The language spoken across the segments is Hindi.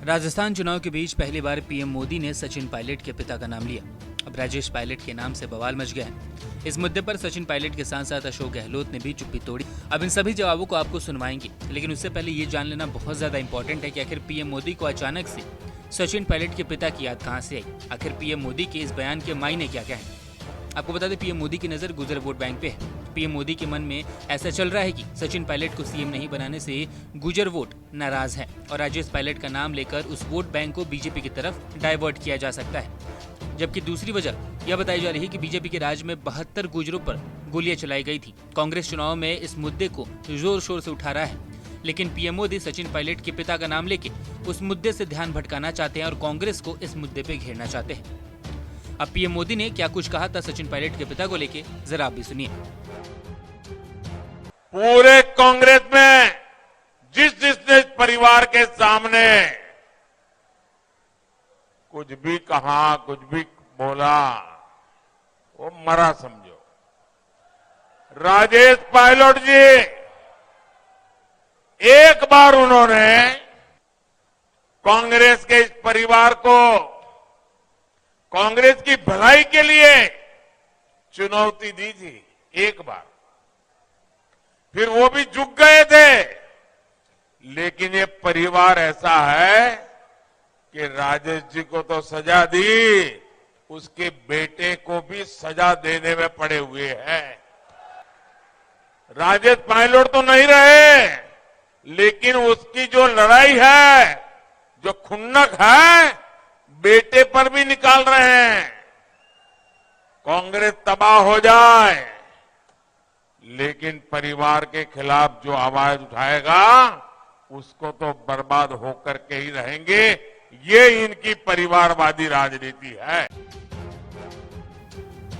राजस्थान चुनाव के बीच पहली बार पीएम मोदी ने सचिन पायलट के पिता का नाम लिया। अब राजेश पायलट के नाम से बवाल मच गया है। इस मुद्दे पर सचिन पायलट के साथ साथ अशोक गहलोत ने भी चुप्पी तोड़ी। अब इन सभी जवाबों को आपको सुनवाएंगे, लेकिन उससे पहले ये जान लेना बहुत ज्यादा इंपॉर्टेंट है कि आखिर पीएम मोदी को अचानक से सचिन पायलट के पिता की याद कहां से आई। आखिर पीएम मोदी के इस बयान के मायने क्या क्या है। आपको बता दें, पीएम मोदी की नजर गुजर वोट बैंक पे है। पीएम मोदी के मन में ऐसा चल रहा है कि सचिन पायलट को सीएम नहीं बनाने से गुजर वोट नाराज है और राजेश पायलट का नाम लेकर उस वोट बैंक को बीजेपी की तरफ डाइवर्ट किया जा सकता है। जबकि दूसरी वजह यह बताई जा रही है कि बीजेपी के राज में 72 गुजरों पर गोलियां चलाई गई थी। कांग्रेस चुनाव में इस मुद्दे को जोर शोर से उठा रहा है, लेकिन पीएम मोदी सचिन पायलट के पिता का नाम लेके उस मुद्दे से ध्यान भटकाना चाहते हैं और कांग्रेस को इस मुद्दे पे घेरना चाहते हैं। अब पीएम मोदी ने क्या कुछ कहा था सचिन पायलट के पिता को लेके, जरा आप भी सुनिए। पूरे कांग्रेस में जिसने परिवार के सामने कुछ भी कहा, कुछ भी बोला, वो मरा समझो। राजेश पायलट जी, एक बार उन्होंने कांग्रेस के इस परिवार को कांग्रेस की भलाई के लिए चुनौती दी थी, एक बार। फिर वो भी झुक गए थे। लेकिन ये परिवार ऐसा है कि राजेश जी को तो सजा दी, उसके बेटे को भी सजा देने में पड़े हुए हैं। राजेश पायलट तो नहीं रहे, लेकिन उसकी जो लड़ाई है, जो खुन्नक है, बेटे पर भी निकाल रहे हैं। कांग्रेस तबाह हो जाए, लेकिन परिवार के खिलाफ जो आवाज उठाएगा उसको तो बर्बाद होकर के ही रहेंगे। ये इनकी परिवारवादी राजनीति है।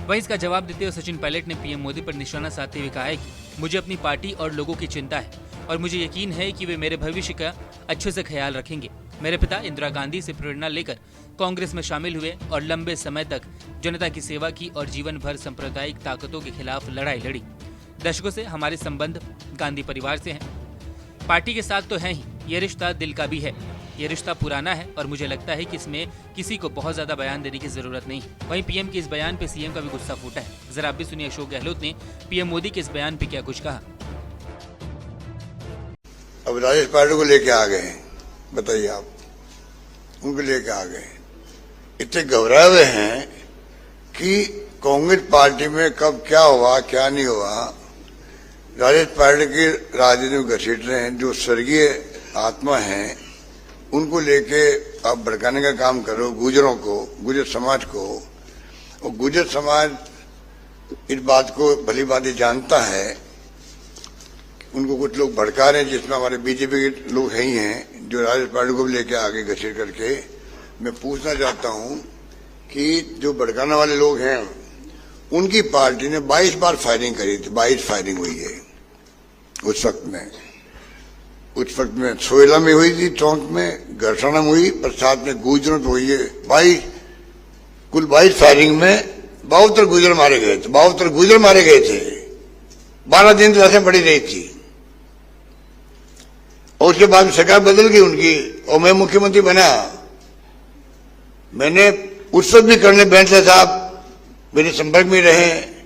वहीं इसका जवाब देते हुए सचिन पायलट ने पीएम मोदी पर निशाना साधते हुए कहा है कि मुझे अपनी पार्टी और लोगों की चिंता है और मुझे यकीन है कि वे मेरे भविष्य का अच्छे से ख्याल रखेंगे। मेरे पिता इंदिरा गांधी से प्रेरणा लेकर कांग्रेस में शामिल हुए और लंबे समय तक जनता की सेवा की और जीवन भर सांप्रदायिक ताकतों के खिलाफ लड़ाई लड़ी। दशकों से हमारे संबंध गांधी परिवार से हैं। पार्टी के साथ तो है ही, ये रिश्ता दिल का भी है। ये रिश्ता पुराना है और मुझे लगता है कि इसमें किसी को बहुत ज्यादा बयान देने की जरूरत नहीं। वहीं पीएम के इस बयान पे सीएम का भी गुस्सा फूटा है। जरा आप भी सुनिए अशोक गहलोत ने पीएम मोदी के इस बयान पे क्या कुछ कहा। अब राजेश पायलट को लेके आ गए, बताइए आप, उनको लेके आ गए। इतने घबराए हुए हैं कि कांग्रेस पार्टी में कब क्या हुआ क्या नहीं हुआ। राजेश पायलट की राजनीति में घसीट रहे हैं। जो स्वर्गीय आत्मा हैं उनको लेके आप भड़काने का काम करो, गुजरों को, गुजर समाज को। और गुजर समाज इस बात को भली भांति जानता है। उनको कुछ लोग भड़का रहे हैं, जिसमें हमारे बीजेपी के लोग ही हैं, जो राजेश पायलट को भी लेके आगे घसीट करके। मैं पूछना चाहता हूं कि जो भड़काने वाले लोग हैं, उनकी पार्टी ने 22 बार फायरिंग करी थी। 22 फायरिंग हुई है उस वक्त में सोयला में हुई थी, टोंक में, गरसाना में हुई, प्रसाद में, गुजरों तो हुई है। कुल 22 फायरिंग में 72 गुजर मारे गए थे। 72 गुजर मारे गए थे। 12 दिन तो ऐसे पड़ी रही थी और उसके बाद सरकार बदल गई उनकी और मैं मुख्यमंत्री बना। मैंने उस वक्त भी करने बैठे साहब मेरे संपर्क में रहे,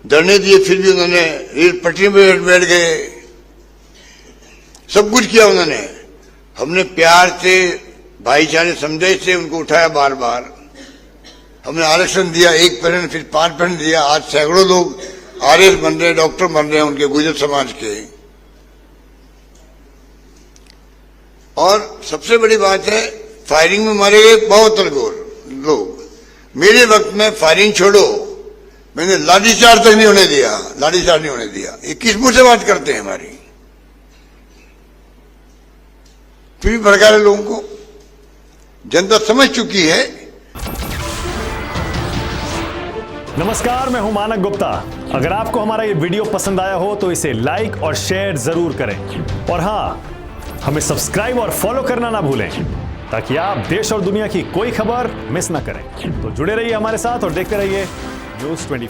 धरने दिए, फिर भी उन्होंने रेल पटरी में बैठ गए। सब कुछ किया उन्होंने। हमने प्यार से, भाईचारे समझे से उनको उठाया बार बार। हमने आरक्षण दिया, 1% फिर 5% दिया। आज सैकड़ों लोग आरएस बन रहे हैं, डॉक्टर बन रहे हैं उनके गुजर समाज के। और सबसे बड़ी बात है, फायरिंग में मारे गए 72 लोग। मेरे वक्त में फायरिंग छोड़ो, मैंने लाठीचार्ज तक नहीं होने दिया। लाठीचार्ज नहीं होने दिया। ये किस मुंह से बात करते हैं हमारी। फिर भी भड़का रहे लोगों को। जनता समझ चुकी है। नमस्कार, मैं हूं मानक गुप्ता। अगर आपको हमारा ये वीडियो पसंद आया हो तो इसे लाइक और शेयर जरूर करें और हां, हमें सब्सक्राइब और फॉलो करना ना भूलें ताकि आप देश और दुनिया की कोई खबर मिस ना करें। तो जुड़े रहिए हमारे साथ और देखते रहिए न्यूज़ 24।